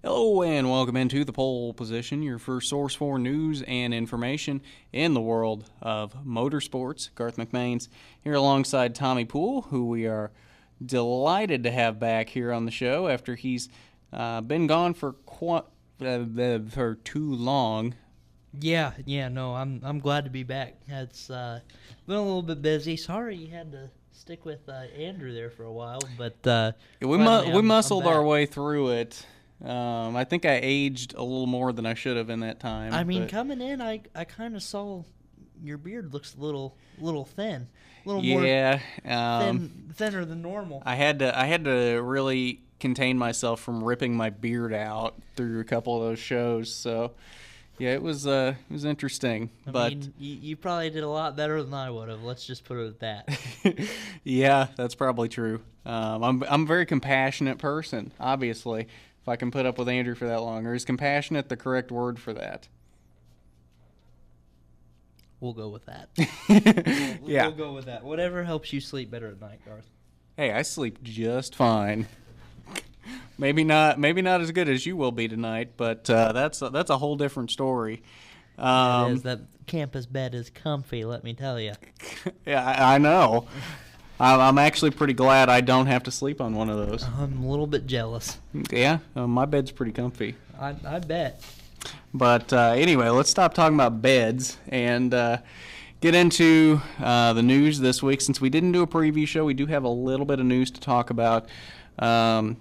Hello and welcome into the Pole Position, your first source for news and information in the world of motorsports. Garth McMains here alongside Tommy Poole, who we are delighted to have back here on the show after he's been gone for too long. No, I'm glad to be back. It's been a little bit busy. Sorry you had to stick with Andrew there for a while, but we muscled our way through it. I think I aged a little more than I should have in that time. I mean, coming in, I kind of saw your beard looks a little thin, a little more thinner than normal. I had to really contain myself from ripping my beard out through a couple of those shows. So, yeah, it was interesting. I mean, you probably did a lot better than I would have. Let's just put it at that. Yeah, that's probably true. I'm a very compassionate person, obviously. If I can put up with Andrew for that long. Or is compassionate the correct word for that? We'll go with that. We'll go with that. Whatever helps you sleep better at night, Garth. Hey, I sleep just fine. Maybe not as good as you will be tonight, but that's a whole different story. It is. That campus bed is comfy, let me tell you. Yeah, I know. I'm actually pretty glad I don't have to sleep on one of those. I'm a little bit jealous. Yeah, my bed's pretty comfy. I bet. But anyway, let's stop talking about beds and get into the news this week. Since we didn't do a preview show, we do have a little bit of news to talk about on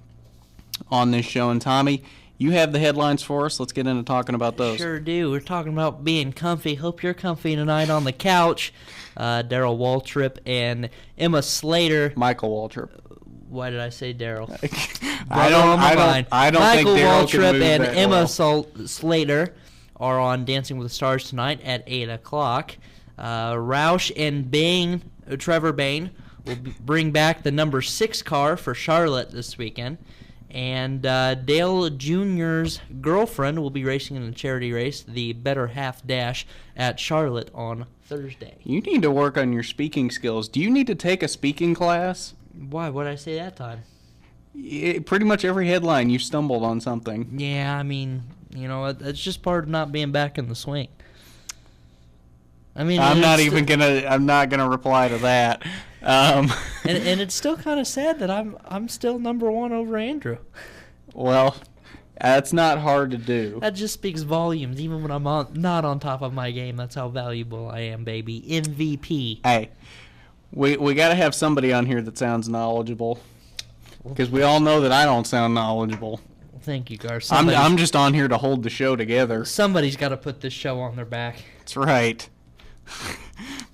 this show. And Tommy, you have the headlines for us. Let's get into talking about those. Sure do. We're talking about being comfy. Hope you're comfy tonight on the couch. Daryl Waltrip and Emma Slater. Michael Waltrip. Why did I say Daryl? I don't Michael think Daryl Waltrip can move and that Emma well. Slater are on Dancing with the Stars tonight at 8 o'clock. Roush and Trevor Bayne will bring back the number 6 car for Charlotte this weekend. And Dale Jr.'s girlfriend will be racing in a charity race, the Better Half Dash, at Charlotte on Thursday. You need to work on your speaking skills. Do you need to take a speaking class? Why? What did I say that time? Pretty much every headline you stumbled on something. Yeah, I mean, it's just part of not being back in the swing. I mean, I'm not gonna reply to that. And it's still kind of sad that I'm still number 1 over Andrew. Well, that's not hard to do. That just speaks volumes. Even when I'm not on top of my game, that's how valuable I am, baby. MVP. Hey, we got to have somebody on here that sounds knowledgeable, because we all know that I don't sound knowledgeable. Thank you, Garth. I'm just on here to hold the show together. Somebody's got to put this show on their back. That's right.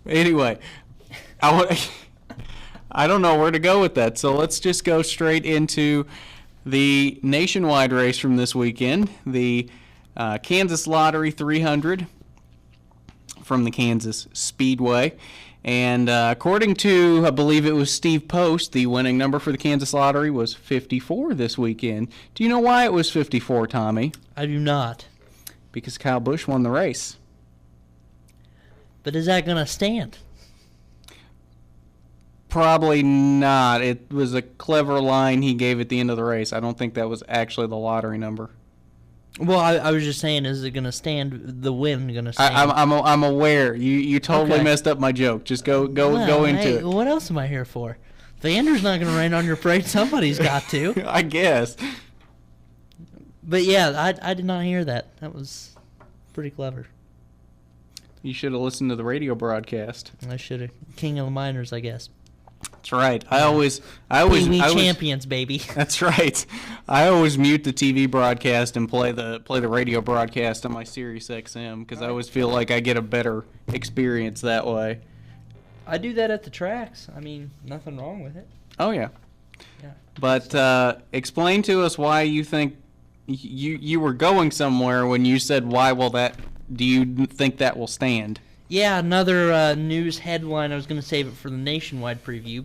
Anyway, I don't know where to go with that, so let's just go straight into the nationwide race from this weekend, the Kansas Lottery 300 from the Kansas Speedway. And according to, I believe it was Steve Post, the winning number for the Kansas Lottery was 54 this weekend. Do you know why it was 54, Tommy? I do not. Because Kyle Busch won the race. But is that going to stand? Probably not. It was a clever line he gave at the end of the race. I don't think that was actually the lottery number. Well, I was just saying, is it going to stand? The win going to stand? I'm aware. You totally messed up my joke. Just go into it. What else am I here for? If Andrew's not going to rain on your parade, somebody's got to. I guess. But yeah, I did not hear that. That was pretty clever. You should have listened to the radio broadcast. I should have. King of the Minors, I guess. That's right. I always champions, baby. That's right. I always mute the TV broadcast and play the radio broadcast on my Sirius XM because I always feel like I get a better experience that way. I do that at the tracks. I mean, nothing wrong with it. Oh yeah. Yeah. But explain to us why you think you were going somewhere when you said why will that. Do you think that will stand? Yeah, another news headline. I was going to save it for the nationwide preview,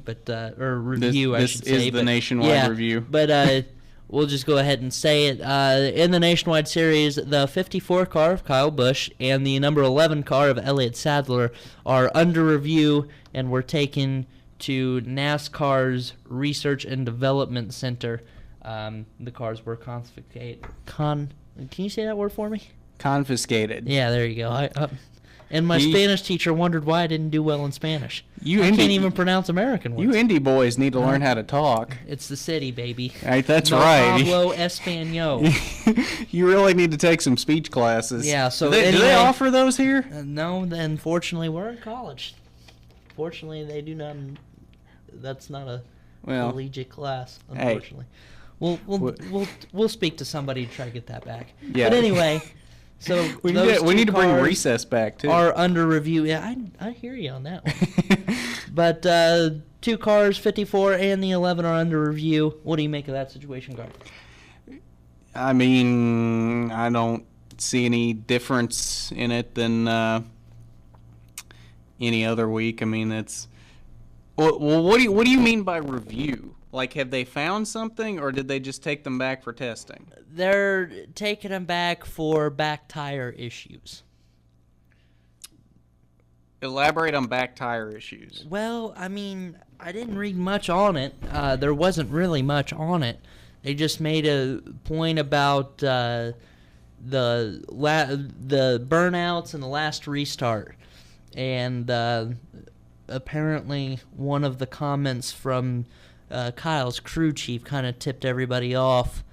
or review, I should say. This is the nationwide review. But we'll just go ahead and say it. In the nationwide series, the 54 car of Kyle Busch and the number 11 car of Elliott Sadler are under review and were taken to NASCAR's Research and Development Center The cars were confiscated. Can you say that word for me? Confiscated. Yeah, there you go. And my Spanish teacher wondered why I didn't do well in Spanish. I can't even pronounce American words. You indie boys need to learn how to talk. It's the city, baby. Right, that's no right. Hablo Español. You really need to take some speech classes. Yeah, so do they offer those here? No, unfortunately, we're in college. Fortunately, they do not. That's not a collegiate class, unfortunately. Hey. We'll speak to somebody to try to get that back. Yeah. But anyway... So we need to bring recess back too. Are under review. Yeah, I hear you on that one. But 2 cars, 54 and the 11, are under review. What do you make of that situation, Garth? I mean, I don't see any difference in it than any other week. I mean, it's well. What do you mean by review? Like, have they found something, or did they just take them back for testing? They're taking them back for back tire issues. Elaborate on back tire issues. Well, I mean, I didn't read much on it. There wasn't really much on it. They just made a point about the burnouts and the last restart. And apparently one of the comments from Kyle's crew chief kind of tipped everybody off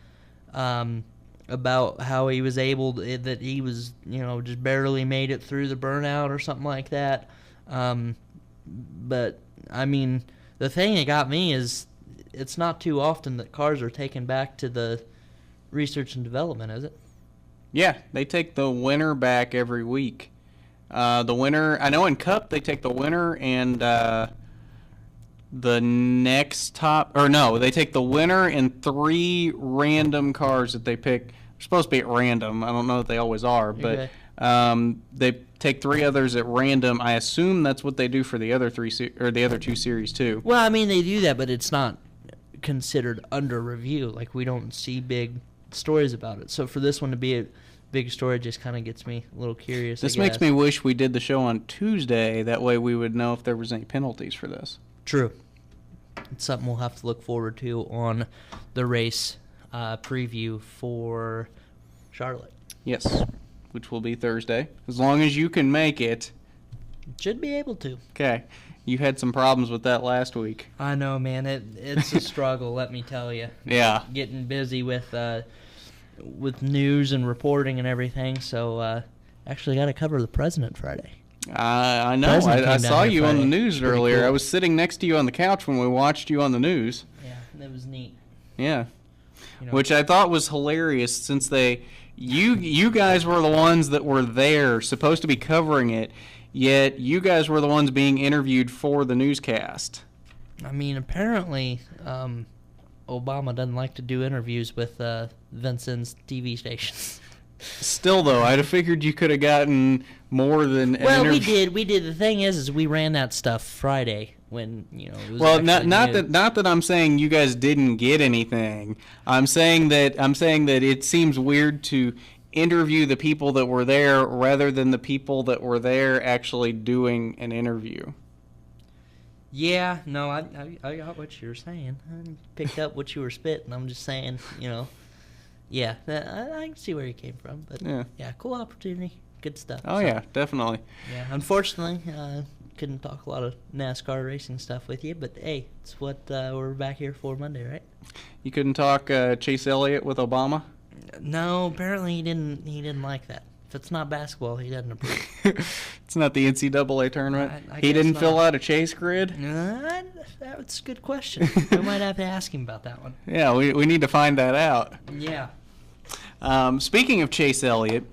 about how he was that he was, just barely made it through the burnout or something like that. But, I mean, the thing that got me is it's not too often that cars are taken back to the research and development, is it? Yeah, they take the winner back every week. The winner, I know in Cup they take the winner and the next they take the winner and 3 random cars that they pick. They're supposed to be at random. I don't know that they always are, but they take 3 others at random. I assume that's what they do for the other 2 series too. Well, I mean, they do that, but it's not considered under review. Like, we don't see big stories about it. So for this one to be a big story just kind of gets me a little curious. This makes me wish we did the show on Tuesday. That way we would know if there was any penalties for this. True. It's something we'll have to look forward to on the race preview for Charlotte. Yes, which will be Thursday. As long as you can make it. Should be able to. Okay. You had some problems with that last week. I know, man. It's a struggle, let me tell you. Yeah. Getting busy with news and reporting and everything, so actually got to cover the president Friday. I know. I saw you on the news earlier. Cool. I was sitting next to you on the couch when we watched you on the news. Yeah, that was neat. Yeah. Which I thought was hilarious since you guys were the ones that were there, supposed to be covering it, yet you guys were the ones being interviewed for the newscast. I mean, apparently Obama doesn't like to do interviews with Vincent's TV stations. Still, though, I'd have figured you could have gotten more than an interview. We did. The thing is we ran that stuff Friday when, it was not that I'm saying you guys didn't get anything. I'm saying that it seems weird to interview the people that were there rather than the people that were there actually doing an interview. Yeah, no, I got what you were saying. I picked up what you were spitting. I'm just saying, yeah, I can see where you came from. But, yeah, cool opportunity. Good stuff. Oh, yeah, definitely. Yeah, unfortunately, couldn't talk a lot of NASCAR racing stuff with you. But, hey, it's what we're back here for Monday, right? You couldn't talk Chase Elliott with Obama? No, apparently he didn't like that. If it's not basketball, he doesn't approve. It's not the NCAA tournament? He didn't fill out a chase grid? That's a good question. We might have to ask him about that one. Yeah, we need to find that out. Yeah. Speaking of Chase Elliott,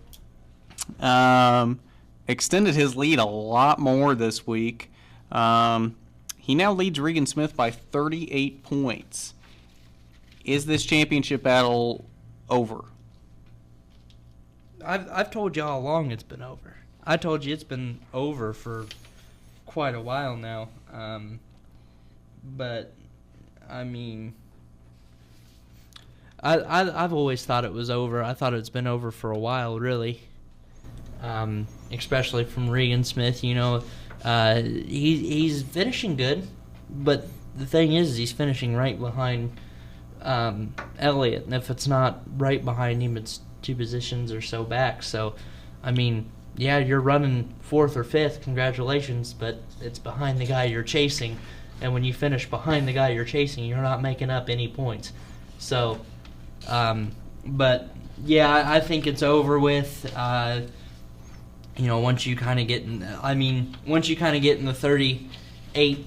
extended his lead a lot more this week. He now leads Regan Smith by 38 points. Is this championship battle over? I've told you all along it's been over. I told you it's been over for quite a while now. But I mean, I've always thought it was over. I thought it's been over for a while, really. Especially from Regan Smith, he's finishing good, but the thing is he's finishing right behind Elliott, and if it's not right behind him, it's 2 positions or so back. So, I mean, yeah, you're running 4th or 5th, congratulations, but it's behind the guy you're chasing, and when you finish behind the guy you're chasing, you're not making up any points. So, but yeah, I think it's over with. Once you kind of get in, the 38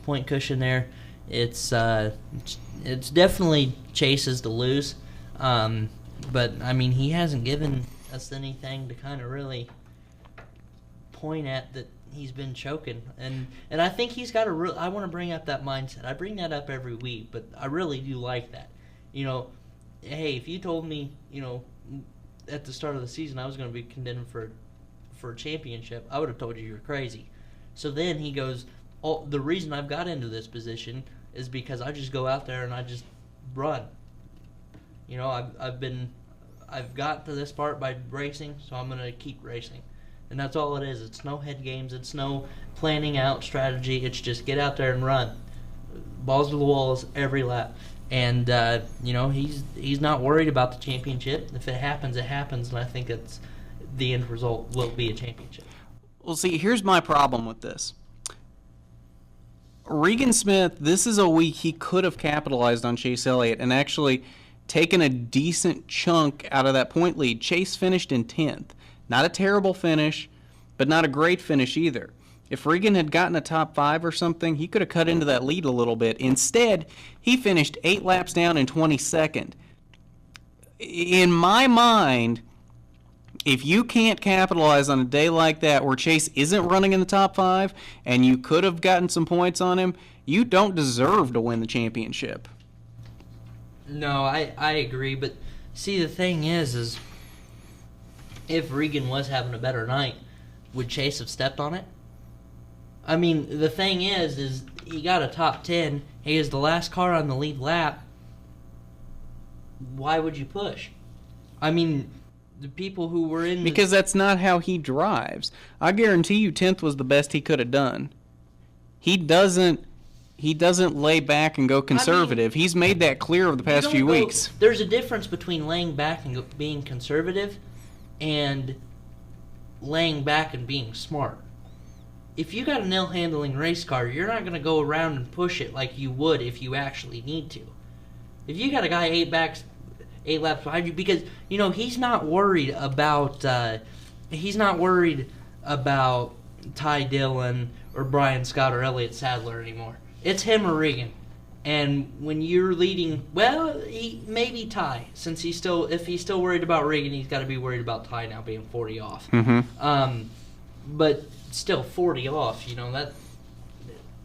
point cushion there, it's definitely Chase's to lose. But I mean, he hasn't given us anything to kind of really point at that he's been choking, and I think he's got I want to bring up that mindset. I bring that up every week, but I really do like that. Hey, if you told me, at the start of the season I was going to be contending for a championship, I would have told you you're crazy. So then he goes, the reason I've got into this position is because I just go out there and I just run. I've got to this part by racing, so I'm going to keep racing. And that's all it is. It's no head games. It's no planning out strategy. It's just get out there and run. Balls to the walls every lap. And, he's not worried about the championship. If it happens, it happens. And I think it's the end result will be a championship. Well, see, here's my problem with this. Regan Smith, this is a week he could have capitalized on Chase Elliott and actually taken a decent chunk out of that point lead. Chase finished in 10th. Not a terrible finish, but not a great finish either. If Regan had gotten a top 5 or something, he could have cut into that lead a little bit. Instead, he finished 8 laps down in 22nd. In my mind, if you can't capitalize on a day like that where Chase isn't running in the top 5 and you could have gotten some points on him, you don't deserve to win the championship. No, I agree, but see, the thing is if Regan was having a better night, would Chase have stepped on it? I mean, the thing is he got a top 10. He is the last car on the lead lap. Why would you push? I mean, the people who were in because that's not how he drives. I guarantee you 10th was the best he could have done. He doesn't lay back and go conservative. He's made that clear over the past few weeks. There's a difference between laying back and being conservative and laying back and being smart. If you got a nail-handling race car, you're not going to go around and push it like you would if you actually need to. If you got a guy 8 laps behind you, because he's not worried about Ty Dillon or Brian Scott or Elliott Sadler anymore. It's him or Regan. And when you're leading, maybe Ty, since if he's still worried about Regan, he's got to be worried about Ty now being 40 off. Mm-hmm. But still 40 off, that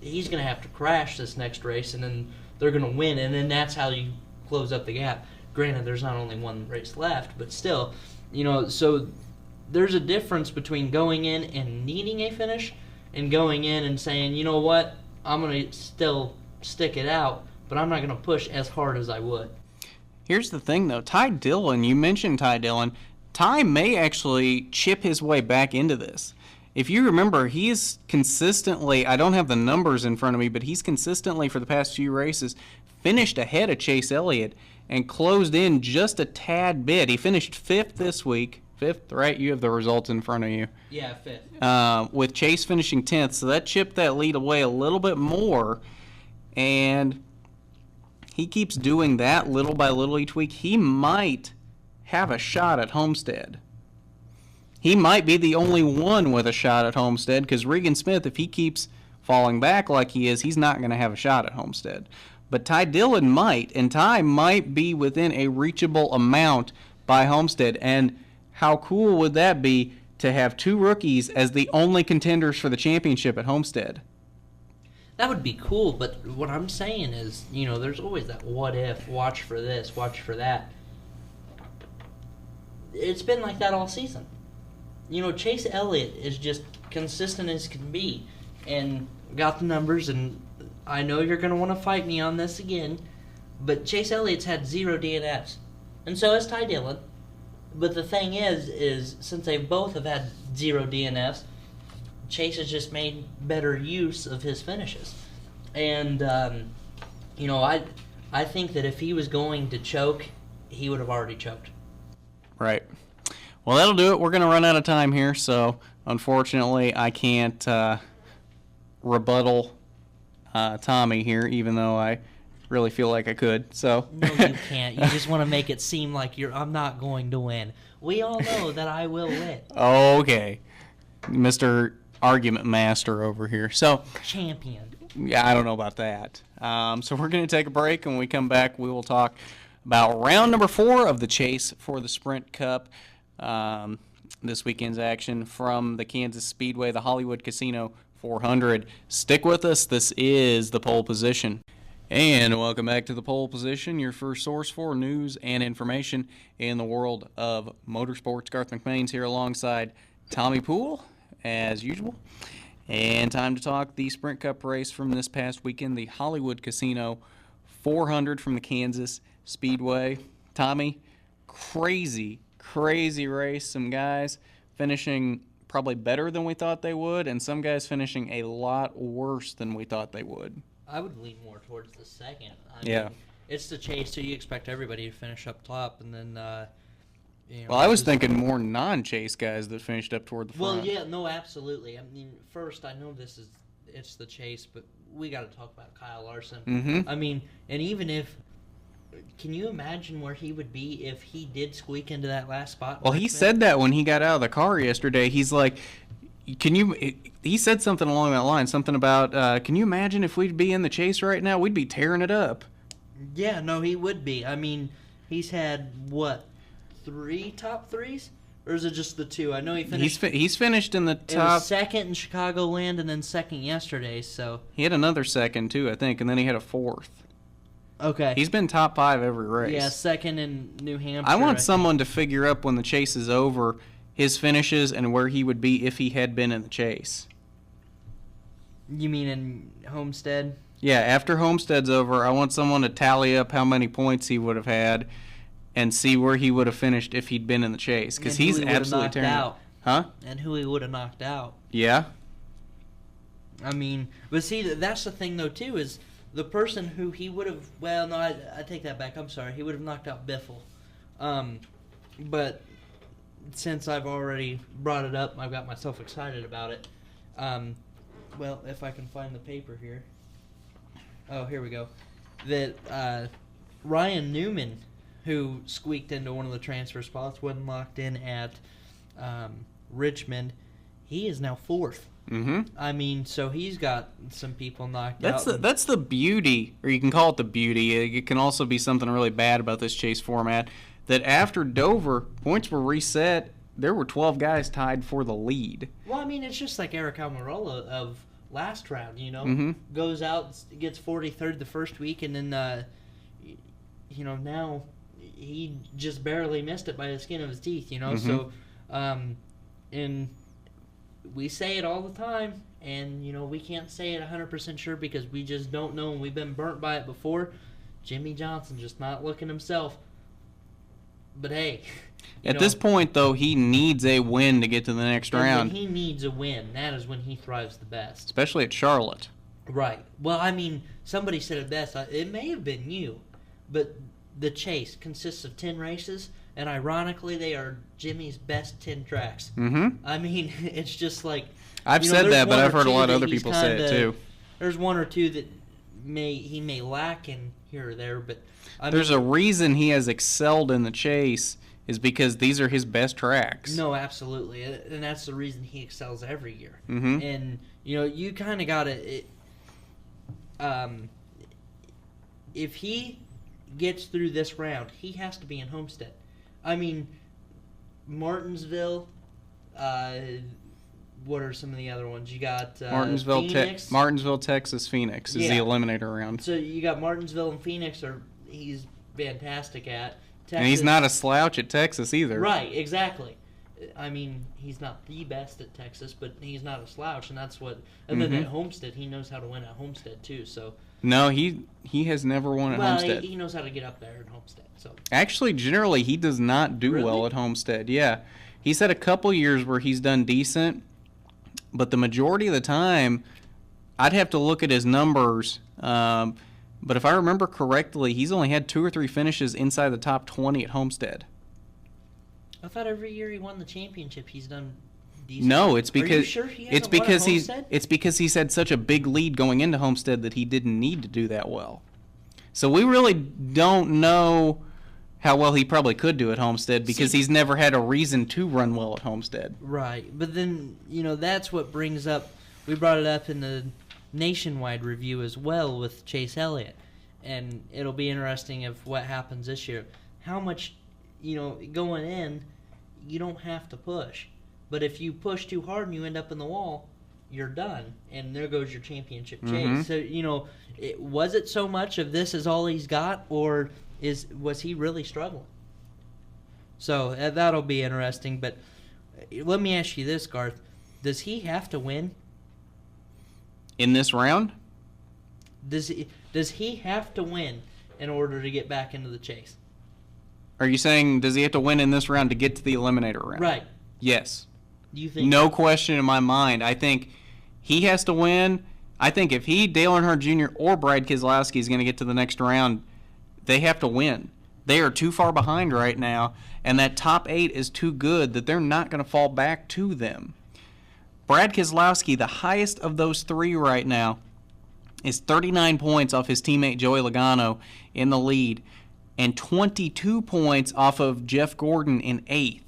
he's going to have to crash this next race, and then they're going to win, and then that's how you close up the gap. Granted, there's not only one race left, but still, so there's a difference between going in and needing a finish and going in and saying, you know what, I'm going to still stick it out, but I'm not going to push as hard as I would. Here's the thing, though. Ty Dillon, you mentioned Ty Dillon. Ty may actually chip his way back into this. If you remember, he's consistently, I don't have the numbers in front of me, but he's consistently, for the past few races, finished ahead of Chase Elliott and closed in just a tad bit. He finished 5th this week. 5th, right? You have the results in front of you. Yeah, 5th. With Chase finishing 10th, so that chipped that lead away a little bit more, and he keeps doing that little by little each week. He might have a shot at Homestead. He might be the only one with a shot at Homestead, because Regan Smith, if he keeps falling back like he is, he's not going to have a shot at Homestead. But Ty Dillon might, and Ty might be within a reachable amount by Homestead. And how cool would that be to have 2 rookies as the only contenders for the championship at Homestead? That would be cool, but what I'm saying is, there's always that what if, watch for this, watch for that. It's been like that all season. Chase Elliott is just consistent as can be and got the numbers, and I know you're going to want to fight me on this again, but Chase Elliott's had 0 DNFs, and so has Ty Dillon. But the thing is since they both have had 0 DNFs, Chase has just made better use of his finishes. And, I think that if he was going to choke, he would have already choked. Right. Well, that'll do it. We're going to run out of time here, so unfortunately I can't rebuttal Tommy here, even though I really feel like I could. So no, you can't. You just want to make it seem like I'm not going to win. We all know that I will win. Okay. Mr. Argument Master over here. So champion. Yeah, I don't know about that. So we're going to take a break, and when we come back, we will talk about round number 4 of the chase for the Sprint Cup. This weekend's action from the Kansas Speedway, the Hollywood Casino 400. Stick with us. This is the Pole Position. And welcome back to the Pole Position, your first source for news and information in the world of motorsports. Garth McMain's here alongside Tommy Poole, as usual. And time to talk the Sprint Cup race from this past weekend, the Hollywood Casino 400 from the Kansas Speedway. Tommy, crazy race. Some guys finishing probably better than we thought they would, and some guys finishing a lot worse than we thought they would. I would lean more towards the second. I mean, it's the chase, so you expect everybody to finish up top, and then, well, I was thinking more non-chase guys that finished up toward the front. Well, yeah, no, absolutely. I mean, first, I know it's the chase, but we got to talk about Kyle Larson. Mm-hmm. I mean, and even if, can you imagine where he would be if he did squeak into that last spot? Well, he said that when he got out of the car yesterday. He's like, he said something along that line, something about, can you imagine if we'd be in the chase right now? We'd be tearing it up. Yeah, no, he would be. I mean, he's had, 3 top threes? Or is it just the 2? I know he finished. He's finished in the top. It was second in Chicagoland and then second yesterday, so. He had another second, too, I think, and then he had a 4th. Okay. He's been top 5 every race. Yeah, second in New Hampshire. I want someone to figure up when the chase is over his finishes and where he would be if he had been in the chase. You mean in Homestead? Yeah, after Homestead's over, I want someone to tally up how many points he would have had and see where he would have finished if he'd been in the chase, because he's absolutely tearing out. Huh? And who he would have knocked out. Yeah. I mean, but see, that's the thing, though, too, is the person who he would have, well, no, I take that back. I'm sorry. He would have knocked out Biffle. But since I've already brought it up, I've got myself excited about it. Well, if I can find the paper here. Oh, here we go. That Ryan Newman, who squeaked into one of the transfer spots, wasn't locked in at Richmond, he is now 4th. Mm-hmm. I mean, so he's got some people knocked out. That's the beauty, or you can call it the beauty. It can also be something really bad about this chase format, that after Dover, points were reset. There were 12 guys tied for the lead. Well, I mean, it's just like Eric Almirola of last round, you know? Mm-hmm. Goes out, gets 43rd the first week, and then, you know, now he just barely missed it by the skin of his teeth, you know? Mm-hmm. So, and we say it all the time, and, you know, we can't say it 100% sure because we just don't know, and we've been burnt by it before. Jimmy Johnson just not looking himself. But hey, at this point, though, he needs a win to get to the next round. When he needs a win, that is when he thrives the best. Especially at Charlotte. Right. Well, I mean, somebody said it best. It may have been you, but the chase consists of 10 races, and ironically, they are Jimmy's best 10 tracks. Mm-hmm. I mean, it's just like... I've said that, but I've heard a lot of other people say it, too. There's 1 or 2 that he may lack in here or there, but... There's a reason he has excelled in the chase is because these are his best tracks. No, absolutely. And that's the reason he excels every year. Mm-hmm. And, you know, you kind of got to... if he gets through this round, he has to be in Homestead. I mean, Martinsville, what are some of the other ones? You got Martinsville, Texas, Phoenix is the eliminator round. So you got Martinsville and Phoenix he's fantastic at. Texas, and he's not a slouch at Texas either. Right, exactly. I mean, he's not the best at Texas, but he's not a slouch, and that's what. And then at Homestead, he knows how to win at Homestead too. So. No, he has never won at Homestead. He knows how to get up there at Homestead. So. Actually, generally, he does not do well at Homestead. Yeah, he's had a couple years where he's done decent, but the majority of the time, I'd have to look at his numbers. but if I remember correctly, he's only had 2 or 3 finishes inside the top 20 at Homestead. I thought every year he won the championship, he's done decent. No, it's because Are you sure he hasn't won at Homestead? it's because he's had such a big lead going into Homestead that he didn't need to do that well. So we really don't know how well he probably could do at Homestead because he's never had a reason to run well at Homestead. Right, but then, that's what brings up, we brought it up in the nationwide review as well with Chase Elliott, and it'll be interesting of what happens this year. How much, going in, you don't have to push, but if you push too hard and you end up in the wall, you're done, and there goes your championship chase. So, was it so much of this is all he's got, or was he really struggling? So that'll be interesting. But let me ask you this, Garth: does he have to win in this round? Does he have to win in order to get back into the chase? Are you saying does he have to win in this round to get to the eliminator round? Right. Yes. You think? No question in my mind. I think he has to win. I think if Dale Earnhardt Jr. or Brad Keselowski is going to get to the next round, they have to win. They are too far behind right now, and that top 8 is too good that they're not going to fall back to them. Brad Keselowski, the highest of those 3 right now, is 39 points off his teammate Joey Logano in the lead, and 22 points off of Jeff Gordon in 8th.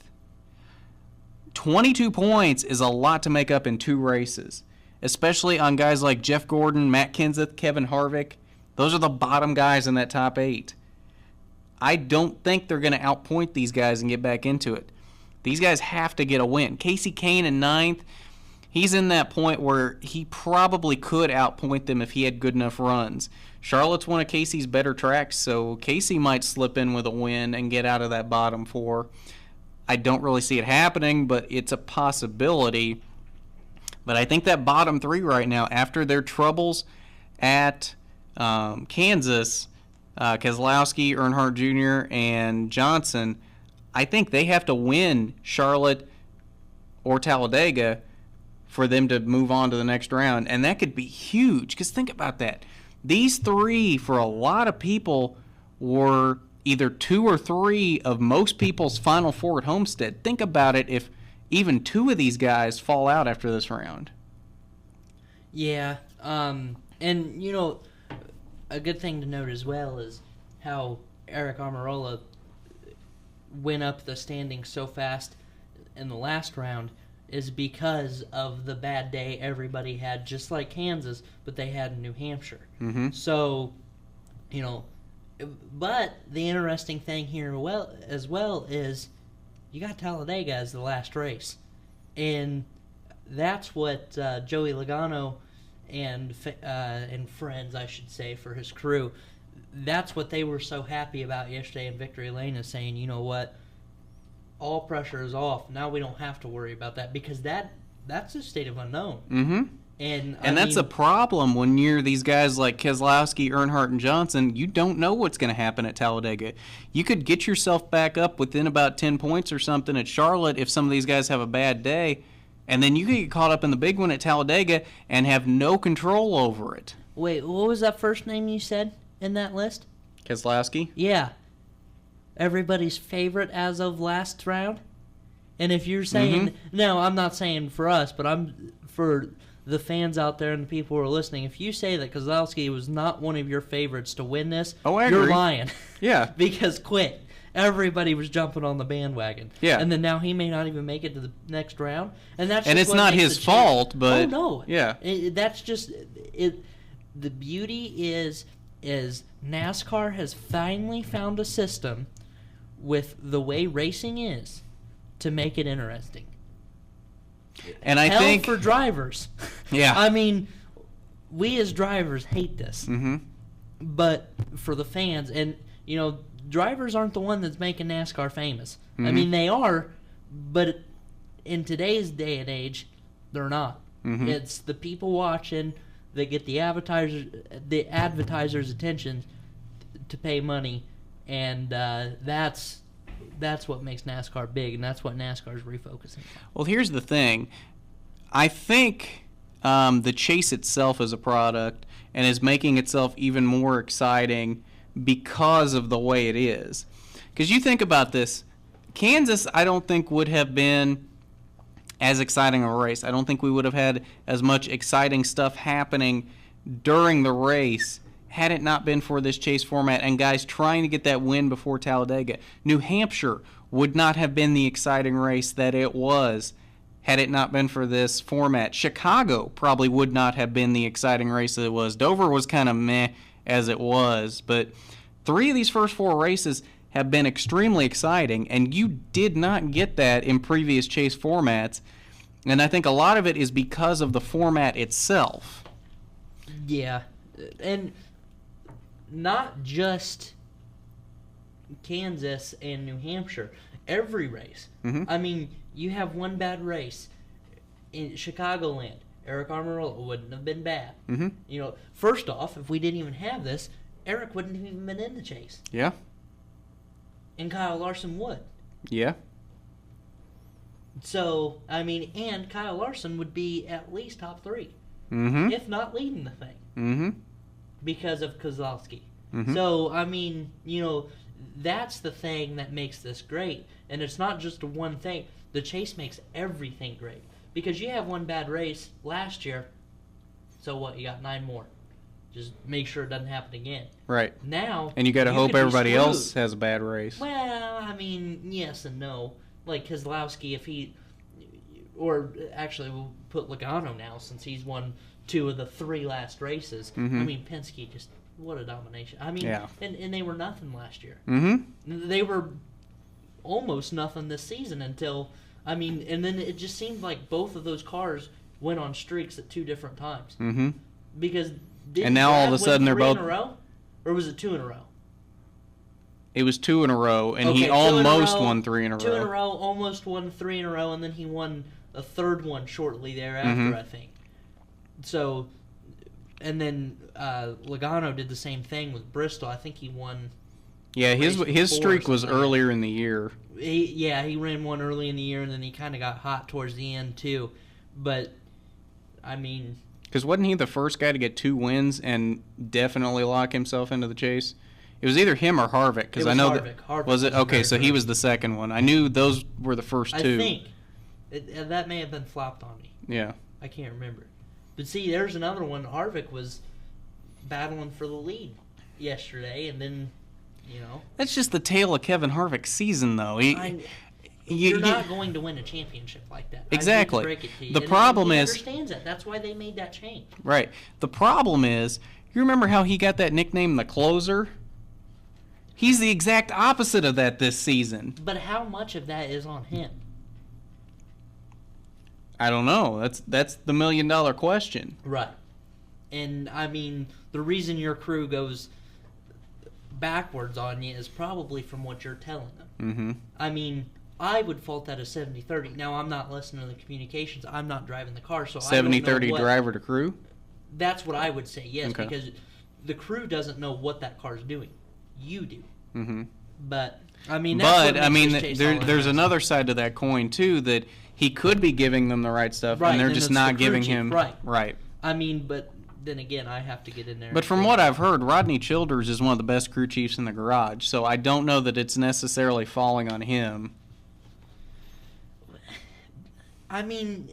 22 points is a lot to make up in 2 races, especially on guys like Jeff Gordon, Matt Kenseth, Kevin Harvick. Those are the bottom guys in that top 8. I don't think they're going to outpoint these guys and get back into it. These guys have to get a win. Casey Kane in 9th, he's in that point where he probably could outpoint them if he had good enough runs. Charlotte's one of Casey's better tracks, so Casey might slip in with a win and get out of that bottom 4. I don't really see it happening, but it's a possibility. But I think that bottom 3 right now, after their troubles at Kansas, Keselowski, Earnhardt Jr., and Johnson, I think they have to win Charlotte or Talladega for them to move on to the next round. And that could be huge, because think about that. These 3, for a lot of people, were either 2 or 3 of most people's Final 4 at Homestead. Think about it if even 2 of these guys fall out after this round. Yeah, and, a good thing to note as well is how Eric Almirola went up the standings so fast in the last round is because of the bad day everybody had, just like Kansas, but they had in New Hampshire. Mm-hmm. So, but the interesting thing here as well is you got Talladega as the last race. And that's what Joey Logano and friends, I should say, for his crew, that's what they were so happy about yesterday in Victory Lane, is saying, you know what, all pressure is off. Now we don't have to worry about that, because that's a state of unknown. Mm-hmm. And that's a problem when you're these guys like Keselowski, Earnhardt, and Johnson. You don't know what's going to happen at Talladega. You could get yourself back up within about 10 points or something at Charlotte if some of these guys have a bad day, and then you could get caught up in the big one at Talladega and have no control over it. Wait, what was that first name you said in that list? Keselowski? Yeah. Everybody's favorite as of last round? And if you're saying, no, I'm not saying for us, but I'm for the fans out there and the people who are listening, if you say that Keselowski was not one of your favorites to win this, you're lying. Yeah. Because quit. Everybody was jumping on the bandwagon. Yeah. And then now he may not even make it to the next round. And that's and just it's what not makes his fault, but... Oh, no. Yeah. That's just... The beauty is NASCAR has finally found a system with the way racing is to make it interesting. And I think for drivers. Yeah. I mean, we as drivers hate this. Mm-hmm. But for the fans, and drivers aren't the one that's making NASCAR famous. Mm-hmm. I mean, they are, but in today's day and age, they're not. Mm-hmm. It's the people watching that get the advertisers' attention to pay money, and that's what makes NASCAR big, and that's what NASCAR is refocusing on. Well, here's the thing. I think the chase itself as a product and is making itself even more exciting because of the way it is. Because you think about this, Kansas, I don't think would have been as exciting a race. I don't think we would have had as much exciting stuff happening during the race had it not been for this chase format and guys trying to get that win before Talladega. New Hampshire would not have been the exciting race that it was had it not been for this format. Chicago probably would not have been the exciting race that it was. Dover was kind of meh as it was, but 3 of these first 4 races have been extremely exciting, and you did not get that in previous chase formats, and I think a lot of it is because of the format itself. Yeah, and not just Kansas and New Hampshire. Every race. Mm-hmm. I mean, you have one bad race in Chicagoland. Eric Almirola wouldn't have been bad. Mm-hmm. You know, first off, if we didn't even have this, Eric wouldn't have even been in the chase. Yeah. And Kyle Larson would. Yeah. So, I mean, and Kyle Larson would be at least top 3. Mm-hmm. If not leading the thing. Mm-hmm. Because of Kozlowski. Mm-hmm. So, I mean, you know, that's the thing that makes this great. And it's not just one thing. The chase makes everything great. Because you have one bad race last year, so what? You got 9 more. Just make sure it doesn't happen again. Right. Now, and you got to hope could be everybody screwed. else has a bad race. Well, I mean, yes and no. Like Kozlowski, if he, or actually we'll put Logano now since he's won 2 of the 3 last races. Mm-hmm. I mean, Penske just, what a domination. I mean, yeah. and they were nothing last year. Mm-hmm. They were almost nothing this season until, I mean, and then it just seemed like both of those cars went on streaks at 2 different times. Mm-hmm. Because and now all of a sudden they're both in a row, or was it 2 in a row? It was 2 in a row, and Okay, he 2 in a almost row, won 3 in a 2 row. in a row, almost won 3 in a row, and then he won a 3rd one shortly thereafter, Mm-hmm. I think. So, and then Logano did the same thing with Bristol. I think he won. Yeah, his streak was earlier in the year. He ran one early in the year, and then he kind of got hot towards the end too. But I mean, because wasn't he the first guy to get 2 wins and definitely lock himself into the chase? It was either him or Harvick, because I know Harvick was it okay? So he was the second one. I knew those were the first 2. I think that may have been flopped on me. Yeah, I can't remember. But see, there's another one. Harvick was battling for the lead yesterday, and then, you know. that's just the tale of Kevin Harvick's season, though. You're not going to win a championship like that. Exactly. I hate to break it to you. The And problem he is understands that. That's why they made that change. right. The problem is, you remember how he got that nickname, the Closer? He's the exact opposite of that this season. But how much of that is on him? I don't know. That's the $1 million question. Right. And, I mean, the reason your crew goes backwards on you is probably from what you're telling them. Mm-hmm. I mean, I would fault that as 70-30. Now, I'm not listening to the communications. I'm not driving the car, so 70-30 driver to crew? That's what I would say, yes, Okay. because the crew doesn't know what that car's doing. You do. Mm-hmm. But, I mean, that's But, I mean, there's another side to that coin, too, that he could be giving them the right stuff, Right, and they're and just it's not the crew giving chief, him... right. I mean, but then again, I have to get in there. But from what I've heard, Rodney Childers is one of the best crew chiefs in the garage, so I don't know that it's necessarily falling on him. I mean,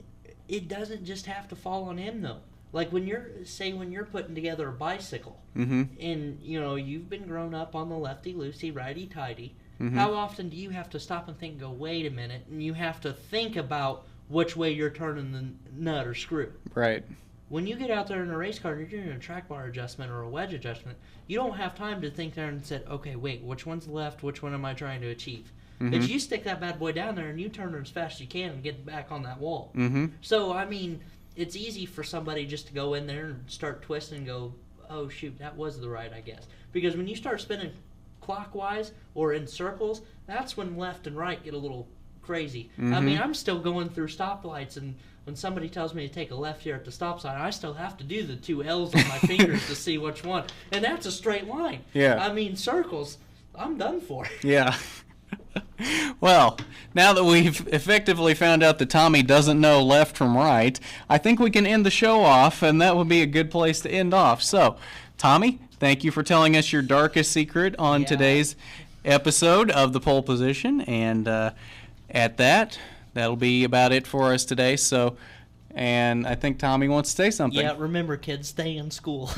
it doesn't just have to fall on him, though. Like when you're putting together a bicycle, Mm-hmm. and you've been grown up on the lefty loosey, righty tighty. Mm-hmm. How often do you have to stop and think? Go, wait a minute, and you have to think about which way you're turning the nut or screw. Right. When you get out there in a race car and you're doing a track bar adjustment or a wedge adjustment, you don't have time to think there and say, okay, wait, which one's left? Which one am I trying to achieve? Mm-hmm. But you stick that bad boy down there and you turn it as fast as you can and get back on that wall. Mm-hmm. So, I mean, it's easy for somebody just to go in there and start twisting and go, oh, shoot, that was the right, I guess. Because when you start spinning clockwise or in circles, that's when left and right get a little crazy. Mm-hmm. I mean, I'm still going through stoplights, and when somebody tells me to take a left here at the stop sign, I still have to do the 2 L's on my fingers to see which one. And that's a straight line. Yeah. I mean, circles, I'm done for. Yeah. Well, now that we've effectively found out that Tommy doesn't know left from right, I think we can end the show off, and that would be a good place to end off. So, Tommy, thank you for telling us your darkest secret on today's episode of the Pole Position, and at that'll be about it for us today. So, and I think Tommy wants to say something. Yeah, remember, kids, stay in school.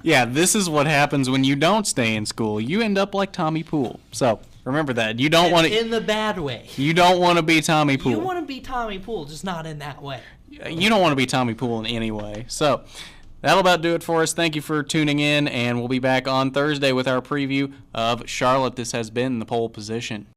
Yeah, this is what happens when you don't stay in school. You end up like Tommy Poole. So remember that. You don't want to. In the bad way. You don't want to be Tommy Poole. You want to be Tommy Poole, just not in that way. You don't want to be Tommy Poole in any way. So that'll about do it for us. Thank you for tuning in, and we'll be back on Thursday with our preview of Charlotte. This has been the Pole Position.